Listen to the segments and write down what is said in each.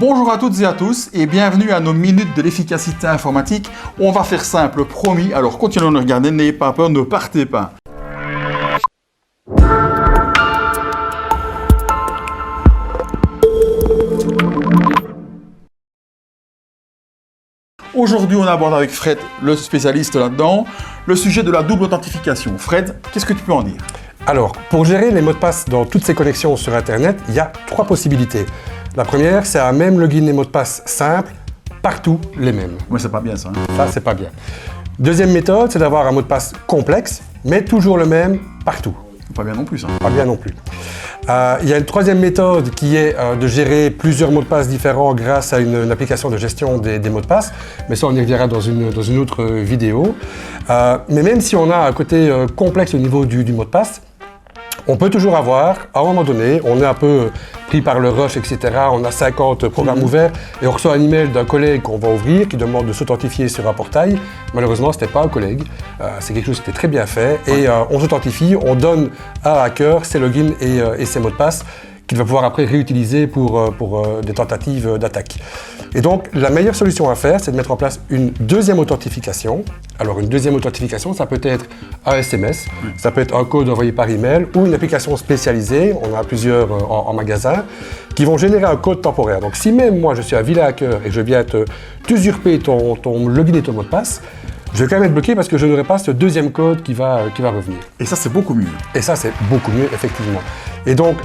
Bonjour à toutes et à tous et bienvenue à nos minutes de l'efficacité informatique. On va faire simple, promis, alors continuons de regarder, n'ayez pas peur, ne partez pas. Aujourd'hui, on aborde avec Fred, le spécialiste là-dedans, le sujet de la double authentification. Fred, qu'est-ce que tu peux en dire? Alors, pour gérer les mots de passe dans toutes ces connexions sur Internet, il y a 3 possibilités. La première, c'est un même login et mot de passe simple, partout les mêmes. Oui, c'est pas bien ça. Ça, c'est pas bien. Deuxième méthode, c'est d'avoir un mot de passe complexe, mais toujours le même partout. Pas bien non plus ça. Pas bien non plus. Il y a une troisième méthode qui est de gérer plusieurs mots de passe différents grâce à une application de gestion des mots de passe. Mais ça, on y reviendra dans une autre vidéo. Mais même si on a un côté complexe au niveau du mot de passe, on peut toujours avoir, à un moment donné, on est un peu pris par le rush, etc. On a 50 programmes ouverts et on reçoit un email d'un collègue qu'on va ouvrir qui demande de s'authentifier sur un portail. Malheureusement, ce n'était pas un collègue. C'est quelque chose qui était très bien fait. Et on s'authentifie, on donne à un hacker ses logins et ses mots de passe qu'il va pouvoir après réutiliser pour des tentatives d'attaque. Et donc, la meilleure solution à faire, c'est de mettre en place une deuxième authentification. Alors, une deuxième authentification, ça peut être un SMS, ça peut être un code envoyé par email ou une application spécialisée, on en a plusieurs en magasin, qui vont générer un code temporaire. Donc, si même moi, je suis un vilain hacker et que je viens t'usurper ton login et ton mot de passe, je vais quand même être bloqué parce que je n'aurai pas ce deuxième code qui va revenir. Et ça, c'est beaucoup mieux. Et ça, c'est beaucoup mieux, effectivement. Et donc,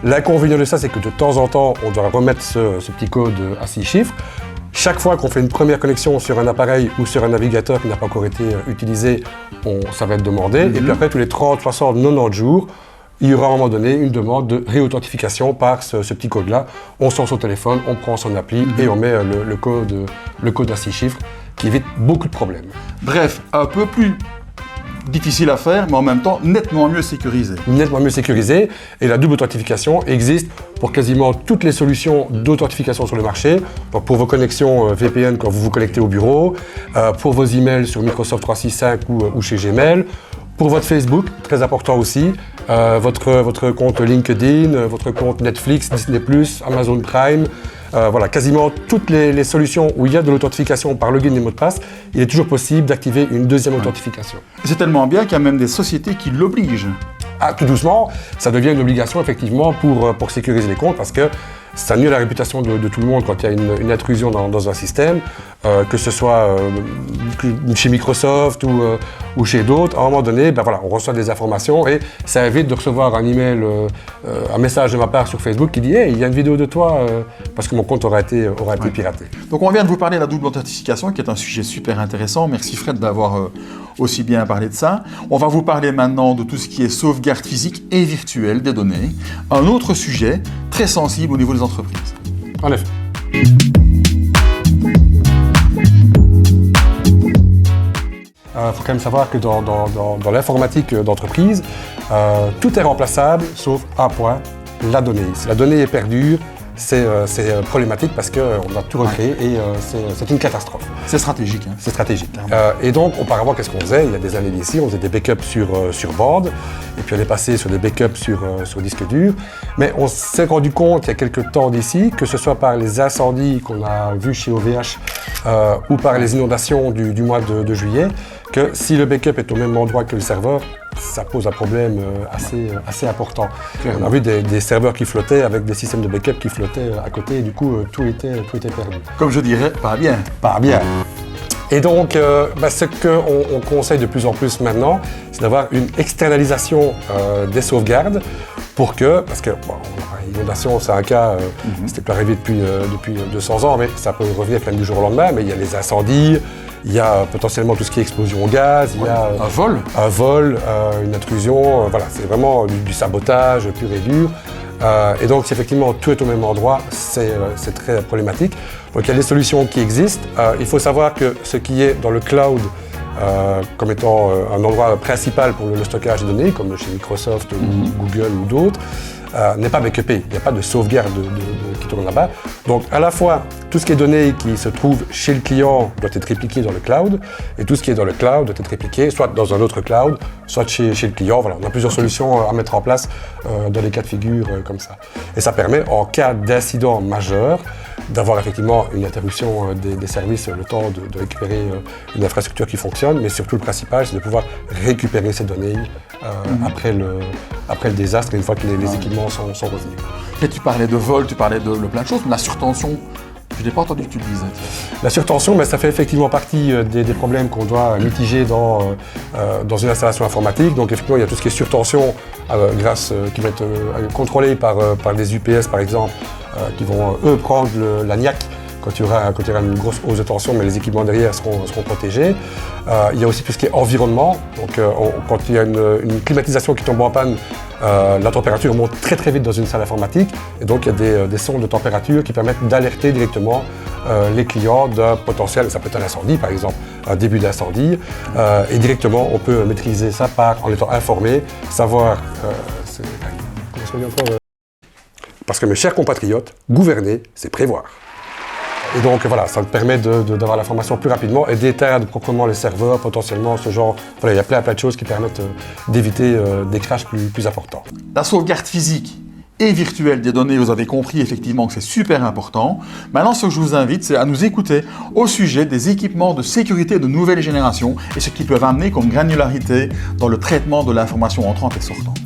l'inconvénient de ça, c'est que de temps en temps, on doit remettre ce petit code à 6 chiffres. Chaque fois qu'on fait une première connexion sur un appareil ou sur un navigateur qui n'a pas encore été utilisé, ça va être demandé. Et puis après, tous les 30, 60, 90 jours, il y aura à un moment donné une demande de réauthentification par ce petit code-là. On sort son téléphone, on prend son appli et on met le code à 6 chiffres qui évite beaucoup de problèmes. Bref, un peu plus difficile à faire, mais en même temps nettement mieux sécurisé. Nettement mieux sécurisé. Et la double authentification existe pour quasiment toutes les solutions d'authentification sur le marché. Donc pour vos connexions VPN quand vous vous connectez au bureau, pour vos emails sur Microsoft 365 ou chez Gmail, pour votre Facebook, très important aussi, votre compte LinkedIn, votre compte Netflix, Disney+, Amazon Prime, voilà, quasiment toutes les solutions où il y a de l'authentification par login et mot de passe, il est toujours possible d'activer une deuxième authentification. C'est tellement bien qu'il y a même des sociétés qui l'obligent. Ah, tout doucement, ça devient une obligation effectivement pour sécuriser les comptes parce que ça nuit la réputation de tout le monde quand il y a une intrusion dans un système, que ce soit chez Microsoft ou chez d'autres. À un moment donné, voilà, on reçoit des informations et ça évite de recevoir un email, un message de ma part sur Facebook qui dit « Hey, il y a une vidéo de toi parce que mon compte aura été piraté ». Donc on vient de vous parler de la double authentification qui est un sujet super intéressant. Merci Fred d'avoir aussi bien parlé de ça. On va vous parler maintenant de tout ce qui est sauvegarde physique et virtuelle des données. Un autre sujet très sensible au niveau des entreprises. En effet. Il faut quand même savoir que dans l'informatique d'entreprise, tout est remplaçable sauf un point, la donnée. Si la donnée est perdue, c'est problématique parce qu'on a tout recréé et c'est une catastrophe. C'est stratégique. Hein. C'est stratégique. Et donc, auparavant, qu'est-ce qu'on faisait? Il y a des années d'ici, on faisait des backups sur bande et puis on est passé sur des backups sur disque dur. Mais on s'est rendu compte il y a quelques temps d'ici, que ce soit par les incendies qu'on a vus chez OVH ou par les inondations du mois de juillet, que si le backup est au même endroit que le serveur, ça pose un problème assez important. On a vu des serveurs qui flottaient avec des systèmes de backup qui flottaient à côté et du coup tout était perdu. Comme je dirais, pas bien. Pas bien. Et donc, ce qu'on conseille de plus en plus maintenant, c'est d'avoir une externalisation des sauvegardes pour que, parce que l'inondation c'est un cas, c'était plus arrivé depuis 200 ans, mais ça peut revenir quand même du jour au lendemain, mais il y a les incendies, il y a potentiellement tout ce qui est explosion au gaz, il y a un vol, une intrusion, voilà, c'est vraiment du sabotage pur et dur. Et donc, si effectivement tout est au même endroit, c'est très problématique. Donc, il y a des solutions qui existent. Il faut savoir que ce qui est dans le cloud, comme étant un endroit principal pour le stockage de données, comme chez Microsoft ou Google ou d'autres, n'est pas backupé. Il n'y a pas de sauvegarde qui tourne là-bas. Donc à la fois, tout ce qui est donné qui se trouve chez le client doit être répliqué dans le cloud, et tout ce qui est dans le cloud doit être répliqué soit dans un autre cloud, soit chez le client. Voilà, on a plusieurs solutions à mettre en place dans les cas de figure comme ça. Et ça permet, en cas d'incident majeur, d'avoir effectivement une interruption des services, le temps de récupérer une infrastructure qui fonctionne, mais surtout le principal, c'est de pouvoir récupérer ces données après le désastre, une fois que les équipements sont revenus. Et tu parlais de vol, tu parlais de plein de choses, mais la surtension, je n'ai pas entendu que tu le disais. La surtension, mais ça fait effectivement partie des problèmes qu'on doit mitiger dans une installation informatique. Donc effectivement, il y a tout ce qui est surtension qui va être contrôlé par des UPS par exemple, qui vont eux prendre la niaque quand il y aura une grosse hausse de tension, mais les équipements derrière seront protégés. Il y a aussi tout ce qui est environnement. Donc quand il y a une climatisation qui tombe en panne, la température monte très très vite dans une salle informatique, et donc il y a des sondes de température qui permettent d'alerter directement les clients d'un potentiel, ça peut être un incendie par exemple, un début d'incendie, et directement on peut maîtriser ça en étant informé, savoir... comment ça dit encore Parce que mes chers compatriotes, gouverner, c'est prévoir. Et donc voilà, ça me permet d'avoir l'information plus rapidement et d'éteindre proprement les serveurs, potentiellement ce genre. Voilà, il y a plein de choses qui permettent d'éviter des crashs plus importants. La sauvegarde physique et virtuelle des données, vous avez compris effectivement que c'est super important. Maintenant, ce que je vous invite, c'est à nous écouter au sujet des équipements de sécurité de nouvelle génération et ce qu'ils peuvent amener comme granularité dans le traitement de l'information entrante et sortante.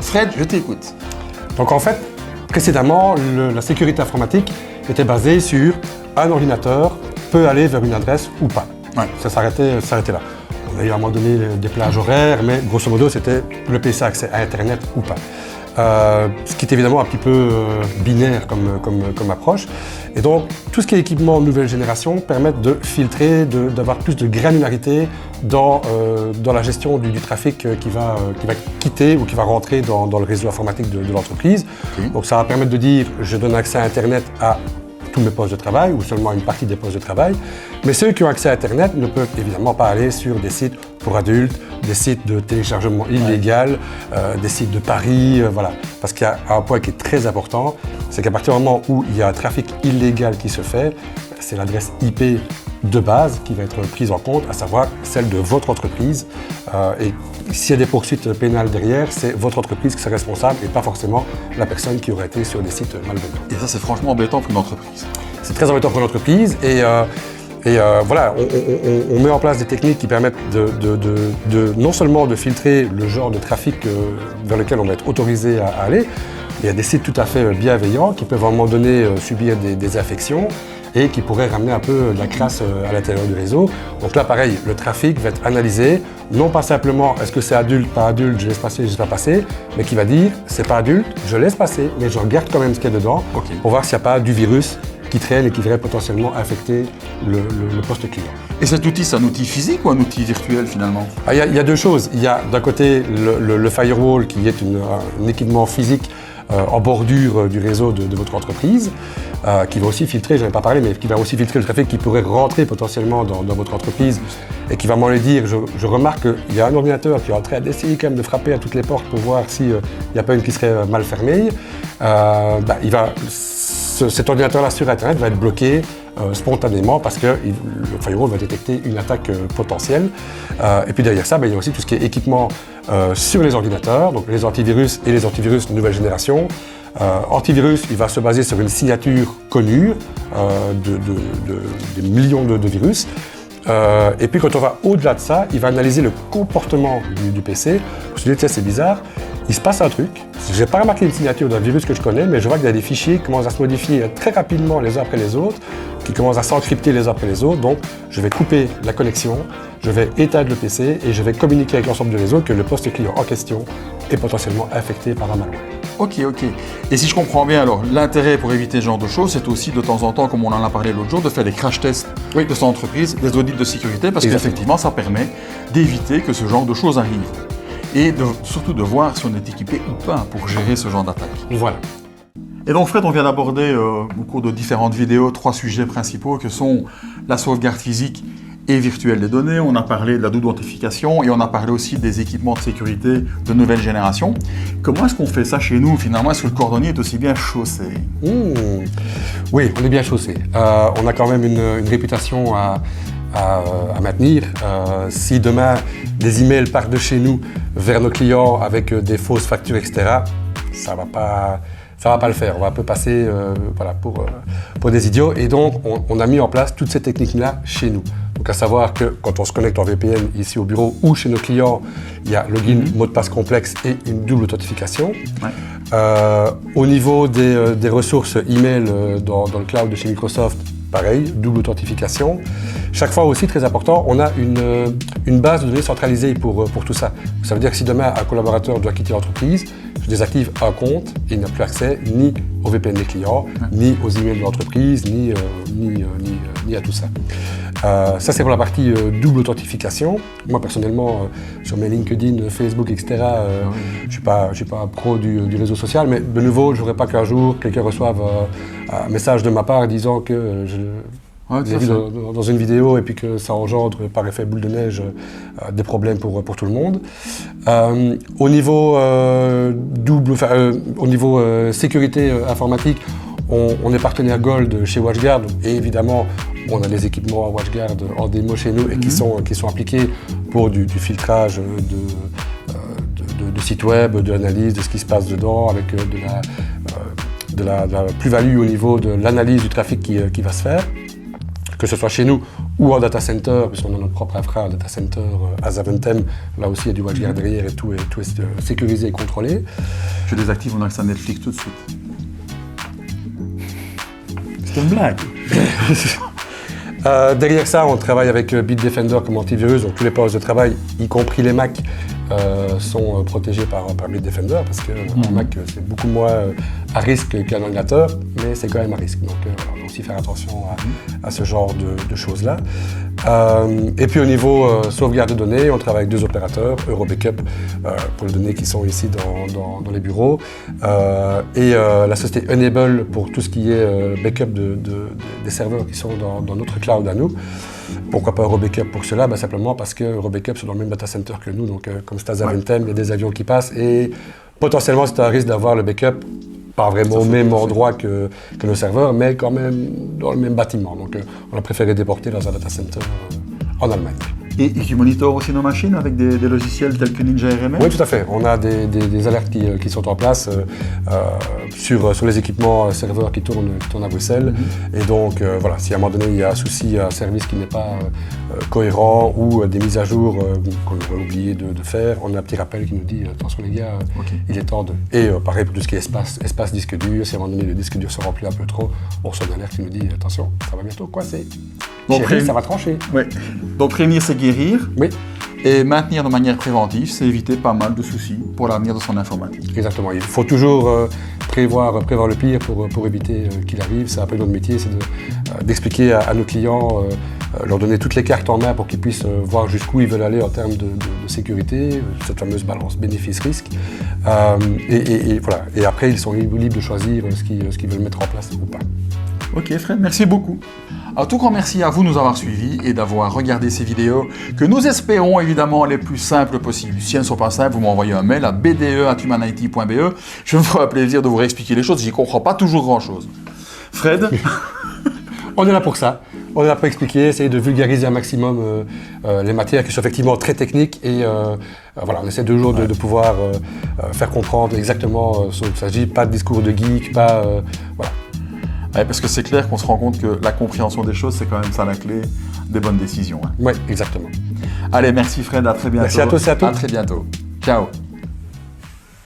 Fred, je t'écoute. Donc en fait, précédemment, la sécurité informatique était basée sur un ordinateur peut aller vers une adresse ou pas. Ouais. Ça s'arrêtait là. On a eu à un moment donné des plages horaires, mais grosso modo, c'était le PC accès à Internet ou pas. Ce qui est évidemment un petit peu binaire comme approche. Et donc, tout ce qui est équipement nouvelle génération permet de filtrer, d'avoir plus de granularité dans la gestion du trafic qui va quitter ou qui va rentrer dans le réseau informatique de l'entreprise. Okay. Donc ça va permettre de dire, je donne accès à Internet à tous mes postes de travail ou seulement à une partie des postes de travail. Mais ceux qui ont accès à Internet ne peuvent évidemment pas aller sur des sites pour adultes, des sites de téléchargement illégal, des sites de paris, voilà. Parce qu'il y a un point qui est très important, c'est qu'à partir du moment où il y a un trafic illégal qui se fait, c'est l'adresse IP de base qui va être prise en compte, à savoir celle de votre entreprise. Et s'il y a des poursuites pénales derrière, c'est votre entreprise qui sera responsable et pas forcément la personne qui aurait été sur des sites malveillants. Et ça, c'est franchement embêtant pour une entreprise. C'est très embêtant pour une entreprise et voilà, on met en place des techniques qui permettent non seulement de filtrer le genre de trafic vers lequel on va être autorisé à aller. Il y a des sites tout à fait bienveillants qui peuvent à un moment donné subir des infections et qui pourraient ramener un peu de la crasse à l'intérieur du réseau. Donc là, pareil, le trafic va être analysé, non pas simplement est-ce que c'est adulte, pas adulte, je laisse passer, je laisse pas passer, mais qui va dire c'est pas adulte, je laisse passer, mais je regarde quand même ce qu'il y a dedans pour voir s'il n'y a pas du virus qui traîne et qui viendrait potentiellement infecter le poste client. Et cet outil, c'est un outil physique ou un outil virtuel finalement? Il y a deux choses. Il y a d'un côté le firewall qui est un équipement physique en bordure du réseau de votre entreprise, qui va aussi filtrer, je n'en ai pas parlé, mais qui va aussi filtrer le trafic qui pourrait rentrer potentiellement dans votre entreprise et qui va m'en dire, je remarque qu'il y a un ordinateur qui est en train d'essayer quand même de frapper à toutes les portes pour voir s'il n'y a pas une qui serait mal fermée. Cet ordinateur-là sur Internet va être bloqué spontanément parce que le firewall va détecter une attaque potentielle. Et puis derrière ça, il y a aussi tout ce qui est équipement sur les ordinateurs, donc les antivirus et les antivirus de nouvelle génération. Antivirus, il va se baser sur une signature connue des millions de virus. Et puis quand on va au-delà de ça, il va analyser le comportement du PC. Vous se dites, tiens, c'est bizarre, il se passe un truc. Je n'ai pas remarqué une signature d'un virus que je connais, mais je vois qu'il y a des fichiers qui commencent à se modifier très rapidement les uns après les autres, qui commencent à s'encrypter les uns après les autres. Donc je vais couper la connexion, je vais éteindre le PC et je vais communiquer avec l'ensemble du réseau que le poste client en question est potentiellement infecté par un malware. Ok. Et si je comprends bien, alors l'intérêt pour éviter ce genre de choses, c'est aussi de temps en temps, comme on en a parlé l'autre jour, de faire des crash tests de son entreprise, des audits de sécurité, parce qu'effectivement, ça permet d'éviter que ce genre de choses arrivent. Et surtout de voir si on est équipé ou pas pour gérer ce genre d'attaque. Voilà. Et donc Fred, on vient d'aborder au cours de différentes vidéos 3 sujets principaux que sont la sauvegarde physique et virtuelle des données, on a parlé de la double authentification et on a parlé aussi des équipements de sécurité de nouvelle génération. Comment est-ce qu'on fait ça chez nous finalement? Est-ce que le cordonnier est aussi bien chaussé? Oui, on est bien chaussé. On a quand même une réputation à maintenir. Si demain des emails partent de chez nous vers nos clients avec des fausses factures, etc., ça va pas le faire. On va un peu passer pour des idiots. Et donc, on a mis en place toutes ces techniques-là chez nous. Donc, à savoir que quand on se connecte en VPN ici au bureau ou chez nos clients, il y a login, mot de passe complexe et une double authentification. Ouais. Au niveau des ressources email dans le cloud de chez Microsoft, pareil, double authentification. Chaque fois aussi, très important, on a une base de données centralisée pour tout ça. Ça veut dire que si demain un collaborateur doit quitter l'entreprise, je désactive un compte et il n'a plus accès ni au VPN des clients, ni aux emails de l'entreprise, ni à tout ça. Ça, c'est pour la partie double authentification. Moi, personnellement, sur mes LinkedIn, Facebook, etc., je ne suis pas un pro du réseau social, mais de nouveau, je ne voudrais pas qu'un jour, quelqu'un reçoive un message de ma part disant que j'ai vu dans une vidéo et puis que ça engendre par effet boule de neige des problèmes pour tout le monde. Au niveau sécurité informatique, on est partenaire Gold chez WatchGuard et évidemment on a des équipements WatchGuard en démo chez nous et qui sont appliqués pour du filtrage de sites web, de l'analyse de ce qui se passe dedans avec de la plus-value au niveau de l'analyse du trafic qui va se faire. Que ce soit chez nous ou en data center, puisqu'on a notre propre infra, un data center à Zaventem, là aussi il y a du WatchGuard derrière et tout est sécurisé et contrôlé. Je désactive mon accès Netflix tout de suite. C'est une blague. Derrière ça, on travaille avec Bitdefender comme antivirus, donc tous les postes de travail, y compris les Mac, sont protégés par Bitdefender parce qu'un Mac c'est beaucoup moins à risque qu'un ordinateur, mais c'est quand même à risque. Donc on doit aussi faire attention à ce genre de choses-là. Et puis au niveau sauvegarde de données, on travaille avec 2 opérateurs, EuroBackup pour les données qui sont ici dans les bureaux, et la société Enable pour tout ce qui est backup des serveurs qui sont dans notre cloud à nous. Pourquoi pas EuroBackup pour cela? Simplement parce que EuroBackup c'est dans le même data center que nous, donc comme c'est à Zaventem, il y a des avions qui passent et potentiellement c'est un risque d'avoir le backup pas vraiment au même endroit que nos serveurs, mais quand même dans le même bâtiment. Donc on a préféré déporter dans un data center en Allemagne. Et qui monitorent aussi nos machines avec des logiciels tels que Ninja RMM? Oui, tout à fait. On a des alertes qui sont en place sur les équipements serveurs qui tournent à Bruxelles. Et donc, voilà, si à un moment donné il y a un souci, un service qui n'est pas cohérent ou des mises à jour qu'on aurait oublié de faire, on a un petit rappel qui nous dit attention les gars, il est temps de. Et pareil pour tout ce qui est espace disque dur, si à un moment donné le disque dur se remplit un peu trop, on reçoit une alerte qui nous dit attention, ça va bientôt coincer. Bon, ça va trancher. Ouais. Donc prévenir, c'est guérir. Oui. Et maintenir de manière préventive, c'est éviter pas mal de soucis pour l'avenir de son informatique. Exactement. Il faut toujours prévoir le pire pour éviter qu'il arrive. C'est un peu notre métier, c'est d'expliquer à nos clients, leur donner toutes les cartes en main pour qu'ils puissent voir jusqu'où ils veulent aller en termes de sécurité, cette fameuse balance bénéfice-risque. Et voilà. Et après, ils sont libres de choisir ce qu'ils veulent mettre en place ou pas. Ok Fred, merci beaucoup. Un tout grand merci à vous de nous avoir suivis et d'avoir regardé ces vidéos que nous espérons évidemment les plus simples possibles. Si elles ne sont pas simples, vous m'envoyez un mail à bde@humanit.be. Je me ferai plaisir de vous réexpliquer les choses, j'y comprends pas toujours grand chose. Fred? On est là pour ça. On est là pour expliquer, essayer de vulgariser un maximum les matières qui sont effectivement très techniques et voilà, on essaie toujours de pouvoir faire comprendre exactement ce dont il s'agit, pas de discours de geek, pas voilà. Ouais, parce que c'est clair qu'on se rend compte que la compréhension des choses, c'est quand même ça la clé des bonnes décisions. Oui, exactement. Allez, merci Fred, à très bientôt. Merci à tous et à toutes. À très bientôt. Ciao.